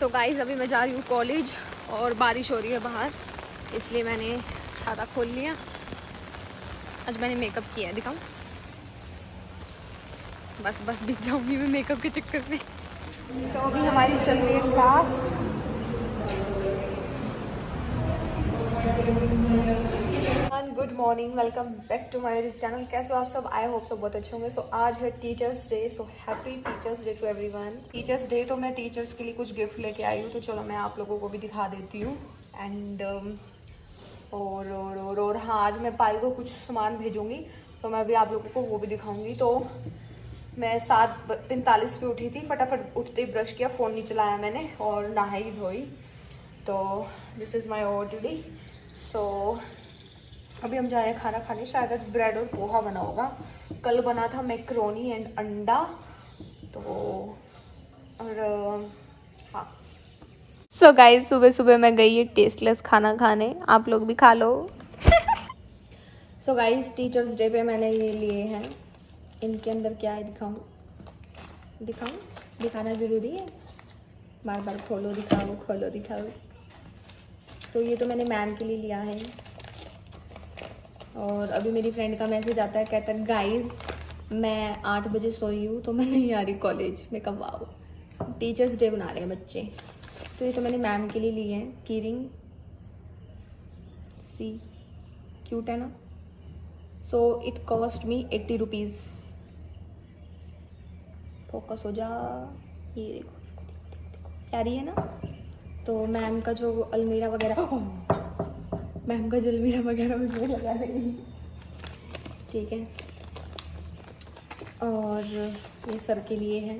So guys अभी मैं जा रही हूँ कॉलेज और बारिश हो रही है बाहर, इसलिए मैंने छाता खोल लिया। आज मैंने मेकअप किया है, दिखाऊं? बस बिक जाऊंगी मैं मेकअप के चक्कर में। तो अभी हमारी चल रही है class. Good morning, welcome back to my YouTube channel. कैसे हो आप सब? आई होप सब बहुत अच्छे होंगे। सो आज है teachers day, so happy teachers day to everyone. Teachers day तो मैं टीचर्स के लिए कुछ गिफ्ट लेके आई हूँ, तो चलो मैं आप लोगों को भी दिखा देती हूँ। एंड और हाँ, आज मैं पायल को कुछ सामान भेजूंगी, तो मैं अभी आप लोगों को वो भी दिखाऊंगी। तो मैं 7:45 पे उठी थी, फटाफट उठते ही ब्रश किया, फ़ोन नहीं चलाया मैंने और नहाई धोई। तो दिस इज़ माई ओटीडी। सो अभी हम जाए खाना खाने। शायद आज ब्रेड और पोहा बना होगा, कल बना था मैक्रोनी एंड अंडा। तो और हाँ। सो गाइस सुबह सुबह मैं गई है टेस्टलेस खाना खाने, आप लोग भी खा लो। सो गाइस टीचर्स डे पे मैंने ये लिए हैं, इनके अंदर क्या है दिखाऊं? दिखाना ज़रूरी है, बार बार खोलो दिखाओ। तो ये तो मैंने मैम के लिए लिया है। और अभी मेरी फ्रेंड का मैसेज आता है, कहता है गाइस मैं 8 बजे सोई हूँ तो मैं नहीं आ रही कॉलेज। मैं कब आओ, टीचर्स डे बना रहे हैं बच्चे। तो ये तो मैंने मैम के लिए ली है की रिंग, सी क्यूट है ना। So it cost me 80 rupees. Focus हो जा, ये देखो प्यारी है ना। तो मैम का जो अलमीरा वगैरह भी मैं लगा रही, ठीक है। और ये सर के लिए है,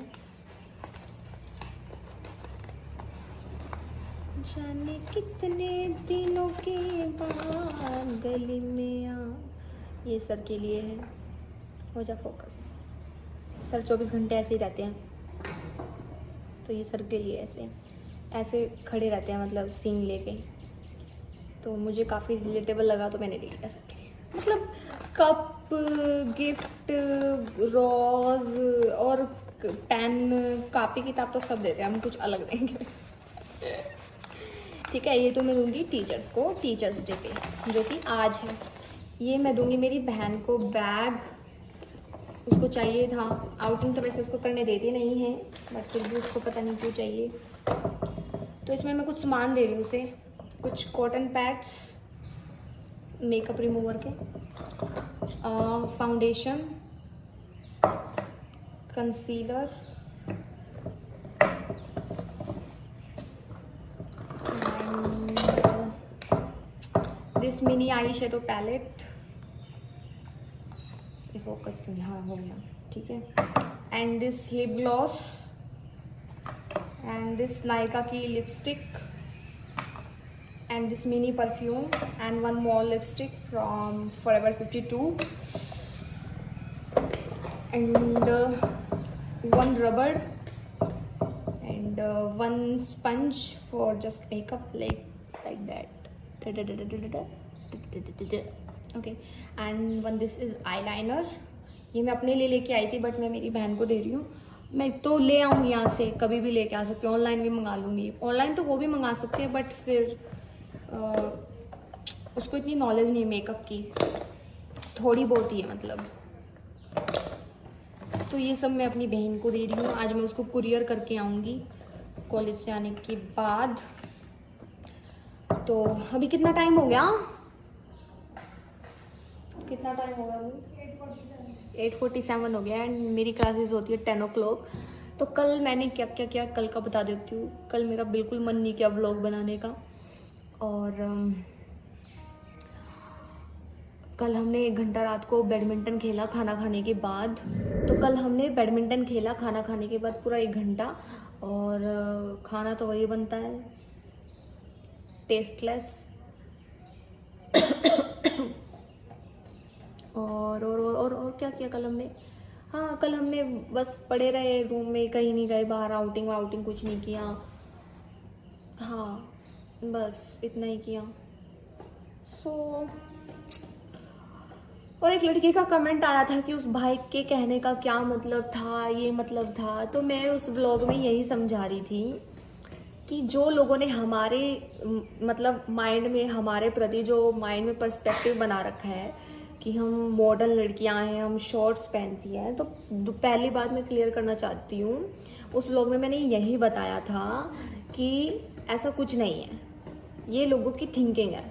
जाने कितने दिनों के बाद गली में आ, ये सर के लिए है। हो जा फोकस। सर 24 घंटे ऐसे ही रहते हैं, तो ये सर के लिए ऐसे खड़े रहते हैं, मतलब सींग लेके। तो मुझे काफ़ी रिलेटेबल लगा, तो मैंने ले लिया सर के लिए। मतलब कप, गिफ्ट, रोज और पेन, कापी किताब तो सब देते हैं, हम कुछ अलग देंगे। ठीक है, ये तो मैं दूंगी टीचर्स को टीचर्स डे पे, जो कि आज है। ये मैं दूंगी मेरी बहन को बैग, उसको चाहिए था। आउटिंग तो वैसे उसको करने देते नहीं है, बट फिर भी उसको पता नहीं क्यों चाहिए। तो इसमें मैं कुछ सामान दे रही हूँ उसे, कुछ कॉटन पैड्स मेकअप रिमूवर के, foundation, concealer, this mini eye shadow palette. ये फोकस क्यों, हाँ हो गया, ठीक है। And this lip gloss and this Nykaa की lipstick and this mini perfume and one more lipstick from Forever 52 and one rubber and one sponge for just makeup like that. Okay, and one this is eyeliner. ये मैं अपने लिए लेके आई थी, but मैं मेरी बहन को दे रही हूँ। मैं तो ले आऊँ यहाँ से, कभी भी लेके आ सकती हूँ, ऑनलाइन भी मंगा लूँगी। ऑनलाइन तो वो भी मंगा सकते हैं, बट फिर उसको इतनी नॉलेज नहीं है मेकअप की, थोड़ी बहुत ही है मतलब। तो ये सब मैं अपनी बहन को दे रही हूँ। आज मैं उसको कुरियर करके आऊँगी कॉलेज से आने के बाद। तो अभी कितना टाइम हो गया? 8:47 हो गया एंड मेरी क्लासेस होती है 10 o'clock। तो कल मैंने क्या क्या किया कल का बता देती हूँ। कल मेरा बिल्कुल मन नहीं किया व्लॉग बनाने का, और कल हमने 1 घंटा रात को बैडमिंटन खेला खाना खाने के बाद। तो कल हमने बैडमिंटन खेला खाना खाने के बाद पूरा 1 घंटा, और खाना तो वही बनता है, टेस्टलेस। और क्या किया कल हमने? हाँ, कल हमने बस पड़े रहे रूम में, कहीं नहीं गए बाहर, आउटिंग कुछ नहीं किया। हाँ, बस इतना ही किया। और एक लड़की का कमेंट आया था कि उस भाई के कहने का क्या मतलब था, ये मतलब था। तो मैं उस व्लॉग में यही समझा रही थी कि जो लोगों ने हमारे मतलब माइंड में, हमारे प्रति जो माइंड में पर्सपेक्टिव बना रखा है कि हम मॉडर्न लड़कियां हैं, हम शॉर्ट्स पहनती हैं, तो पहली बात मैं क्लियर करना चाहती हूँ, उस व्लॉग में मैंने यही बताया था कि ऐसा कुछ नहीं है, ये लोगों की थिंकिंग है,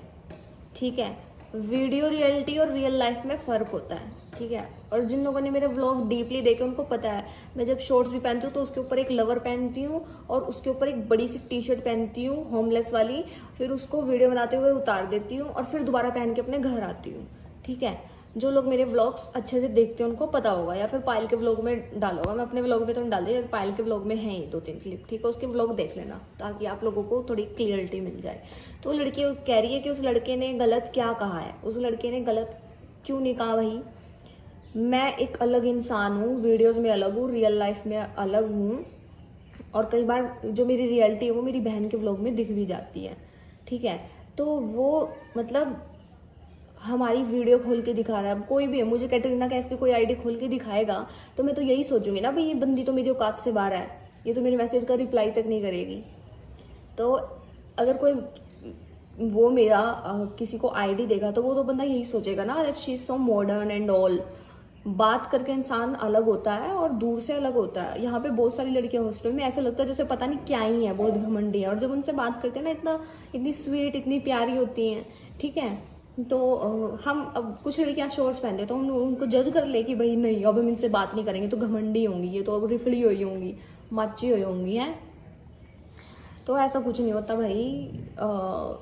ठीक है। वीडियो रियलिटी और रियल लाइफ में फ़र्क होता है, ठीक है। और जिन लोगों ने मेरे व्लॉग डीपली देखे उनको पता है, मैं जब शॉर्ट्स भी पहनती हूँ तो उसके ऊपर एक लवर पहनती हूँ और उसके ऊपर एक बड़ी सी टी शर्ट पहनती हूँ होमलेस वाली, फिर उसको वीडियो बनाते हुए उतार देती हूँ और फिर दोबारा पहन के अपने घर आती हूँ, ठीक है। जो लोग मेरे व्लॉग्स अच्छे से देखते हैं उनको पता होगा, या फिर पायल के व्लॉग में डाला होगा, मैं अपने व्लॉग में तो नहीं डाल दी, पायल के व्लॉग में है ही 2-3 क्लिप, ठीक है। उसके व्लॉग देख लेना ताकि आप लोगों को थोड़ी क्लियरिटी मिल जाए। तो लड़की कह रही है कि उस लड़के ने गलत क्या कहा है, उस लड़के ने गलत क्यों नहीं कहा भाई। मैं एक अलग इंसान हूँ, वीडियोज में अलग हूँ, रियल लाइफ में अलग हूँ, और कई बार जो मेरी रियलिटी है वो मेरी बहन के व्लॉग में दिख भी जाती है, ठीक है। तो वो मतलब हमारी वीडियो खोल के दिखा रहा है, अब कोई भी है, मुझे कैटरीना कैफ की कोई आईडी खोल के दिखाएगा तो मैं तो यही सोचूंगी ना भाई ये बंदी तो मेरी औकात से बाहर है, ये तो मेरे मैसेज का रिप्लाई तक नहीं करेगी। तो अगर कोई वो मेरा किसी को आईडी देगा तो वो तो बंदा यही सोचेगा ना that she is so modern and all. बात करके इंसान अलग होता है और दूर से अलग होता है। यहाँ पे बहुत सारी लड़कियां हॉस्टल में ऐसे लगता है जैसे पता नहीं क्या ही है, बहुत घमंडी है, और जब उनसे बात करते हैं ना इतनी स्वीट, इतनी प्यारी होती हैं, ठीक है। तो हम अब कुछ लड़कियां शॉर्ट्स पहनते हैं तो हम उनको जज कर ले कि भाई नहीं अब हम इनसे बात नहीं करेंगे, तो घमंडी होंगी, ये तो अब रिफली हुई होंगी, माची हुई होंगी, हैं। तो ऐसा कुछ नहीं होता भाई।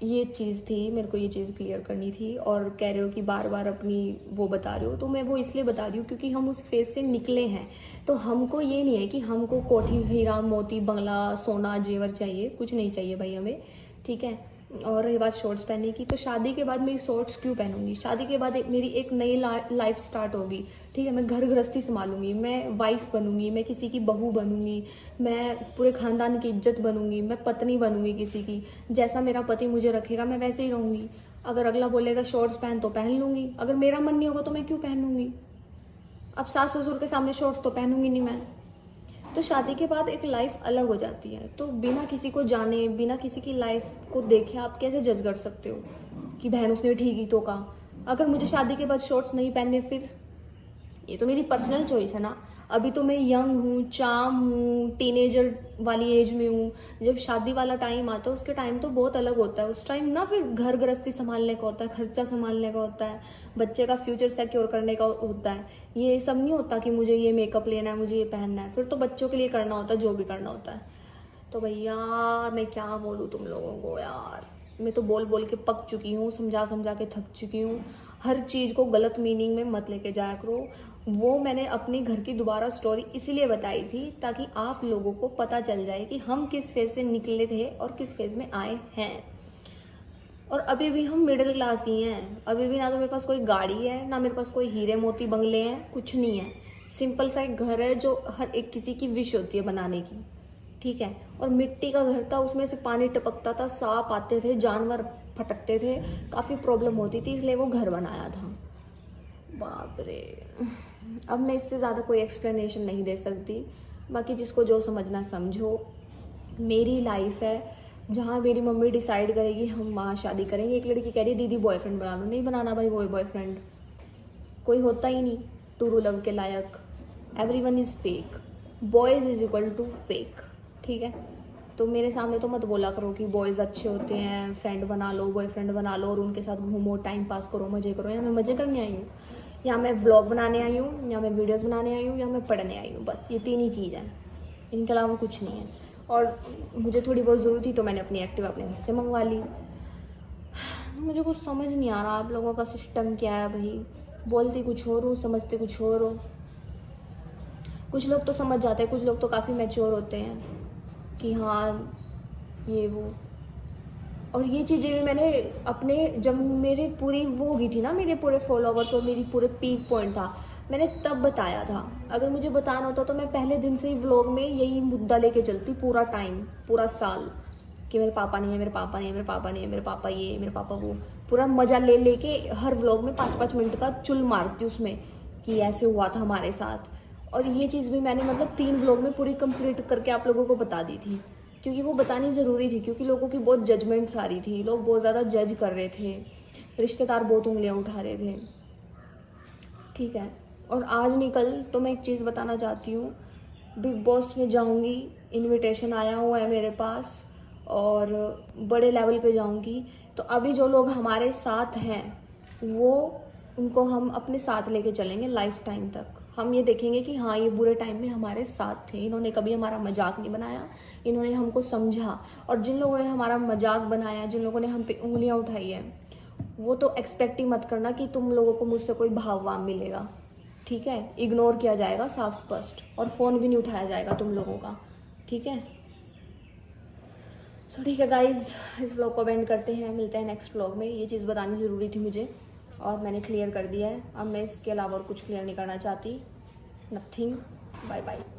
ये चीज़ थी, मेरे को ये चीज़ क्लियर करनी थी। और कह रहे हो कि बार बार अपनी वो बता रहे हो, तो मैं वो इसलिए बता रही हूँ क्योंकि हम उस फेज से निकले हैं। तो हमको ये नहीं है कि हमको कोठी, हीरा मोती, बंगला, सोना, जेवर चाहिए, कुछ नहीं चाहिए भाई हमें, ठीक है। और रही बात शॉर्ट्स पहनने की, तो शादी के बाद मैं शॉर्ट्स क्यों पहनूंगी? शादी के बाद मेरी एक नई लाइफ स्टार्ट होगी, ठीक है। मैं घर गृहस्थी संभालूंगी, मैं वाइफ बनूंगी, मैं किसी की बहू बनूंगी, मैं पूरे खानदान की इज्जत बनूंगी, मैं पत्नी बनूंगी किसी की। जैसा मेरा पति मुझे रखेगा मैं वैसे ही रहूंगी। अगर अगला बोलेगा शॉर्ट्स पहन तो पहन लूंगी, अगर मेरा मन नहीं होगा तो मैं क्यों पहनूंगी? अब सास ससुर के सामने शॉर्ट्स तो पहनूंगी नहीं मैं। तो शादी के बाद एक लाइफ अलग हो जाती है। तो बिना किसी को जाने, बिना किसी की लाइफ को देखे आप कैसे जज कर सकते हो कि बहन उसने ठीक ही तो कहा? अगर मुझे शादी के बाद शॉर्ट्स नहीं पहनने, फिर ये तो मेरी पर्सनल चॉइस है ना। अभी तो मैं यंग हूँ, चाम हूँ, टीनेजर वाली एज में हूँ। जब शादी वाला टाइम आता है उसके टाइम तो बहुत अलग होता है। उस टाइम ना फिर घर गृहस्थी संभालने का होता है, खर्चा संभालने का होता है, बच्चे का फ्यूचर सिक्योर करने का होता है। ये सब नहीं होता कि मुझे ये मेकअप लेना है, मुझे ये पहनना है, फिर तो बच्चों के लिए करना होता है, जो भी करना होता है। तो भैया मैं क्या बोलूँ तुम लोगों को यार, मैं तो बोल बोल के पक चुकी हूँ, समझा समझा के थक चुकी हूँ। हर चीज़ को गलत मीनिंग में मत लेके जाया करो। वो मैंने अपने घर की दोबारा स्टोरी इसलिए बताई थी ताकि आप लोगों को पता चल जाए कि हम किस फेज से निकले थे और किस फेज में आए हैं। और अभी भी हम मिडिल क्लास ही हैं। अभी भी ना तो मेरे पास कोई गाड़ी है, ना मेरे पास कोई हीरे मोती बंगले हैं, कुछ नहीं है। सिंपल सा एक घर है जो हर एक किसी की विश होती है बनाने की, ठीक है। और मिट्टी का घर था, उसमें से पानी टपकता था, सांप आते थे, जानवर फटकते थे, काफ़ी प्रॉब्लम होती थी, इसलिए वो घर बनाया था। बाप रे, अब मैं इससे ज़्यादा कोई एक्सप्लेनेशन नहीं दे सकती। बाकी जिसको जो समझना समझो। मेरी लाइफ है जहाँ मेरी मम्मी डिसाइड करेगी हम वहाँ शादी करेंगे। एक लड़की कह रही है दीदी बॉयफ्रेंड बना लो, नहीं बनाना भाई वो बॉयफ्रेंड, कोई होता ही नहीं टू लव के लायक। Everyone is fake, boys is equal to fake, ठीक है। तो मेरे सामने तो मत बोला करो कि बॉयज़ अच्छे होते हैं, फ्रेंड बना लो, बॉयफ्रेंड बना लो और उनके साथ घूमो, टाइम पास करो, मजे करो। यहाँ मैं मजे करने आई हूँ, या मैं व्लॉग बनाने आई हूँ, या मैं वीडियोस बनाने आई हूँ, या मैं पढ़ने आई हूँ। बस ये 3 ही चीज़ है, इनके अलावा कुछ नहीं है। और मुझे थोड़ी बहुत ज़रूरत थी तो मैंने अपनी एक्टिवा अपने घर से मंगवा ली। मुझे कुछ समझ नहीं आ रहा आप लोगों का सिस्टम क्या है भाई। बोलती कुछ और हो, समझते कुछ और हो। कुछ लोग तो समझ जाते हैं, कुछ लोग तो काफ़ी मैच्योर होते हैं कि हाँ ये वो। और ये चीज़ें भी मैंने अपने, जब मेरे पूरी वो हो गई थी ना, मेरे पूरे फॉलोवर्स और मेरी पूरे पीक पॉइंट था, मैंने तब बताया था। अगर मुझे बताना होता तो मैं पहले दिन से ही व्लॉग में यही मुद्दा लेके चलती पूरा टाइम, पूरा साल, कि मेरे पापा नहीं है, मेरे पापा नहीं है, मेरे पापा नहीं है, मेरे पापा ये, मेरे पापा वो। पूरा मजा ले लेके हर व्लॉग में 5-5 मिनट का चुल मारती उसमें कि ऐसे हुआ था हमारे साथ। और ये चीज़ भी मैंने मतलब 3 व्लॉग में पूरी कंप्लीट करके आप लोगों को बता दी थी क्योंकि वो बतानी ज़रूरी थी, क्योंकि लोगों की बहुत जजमेंट्स आ रही थी, लोग बहुत ज़्यादा जज कर रहे थे, रिश्तेदार बहुत उंगलियां उठा रहे थे, ठीक है। और आज नहीं कल तो मैं एक चीज़ बताना चाहती हूँ, बिग बॉस में जाऊँगी, इनविटेशन आया हुआ है मेरे पास और बड़े लेवल पे जाऊँगी। तो अभी जो लोग हमारे साथ हैं वो उनको हम अपने साथ लेके चलेंगे लाइफ टाइम तक। हम ये देखेंगे कि हाँ ये बुरे टाइम में हमारे साथ थे, इन्होंने कभी हमारा मजाक नहीं बनाया, इन्होंने हमको समझा। और जिन लोगों ने हमारा मजाक बनाया, जिन लोगों ने हम पे उंगलियां उठाई है, वो तो एक्सपेक्ट ही मत करना कि तुम लोगों को मुझसे कोई भाव वाव मिलेगा, ठीक है। इग्नोर किया जाएगा साफ स्पष्ट, और फ़ोन भी नहीं उठाया जाएगा तुम लोगों का, ठीक है। सो ठीक है गाइज, इस व्लॉग को एंड करते हैं, मिलते हैं नेक्स्ट व्लॉग में। ये चीज़ बतानी ज़रूरी थी मुझे और मैंने क्लियर कर दिया है। अब मैं इसके अलावा और कुछ क्लियर नहीं करना चाहती। नथिंग। Bye bye.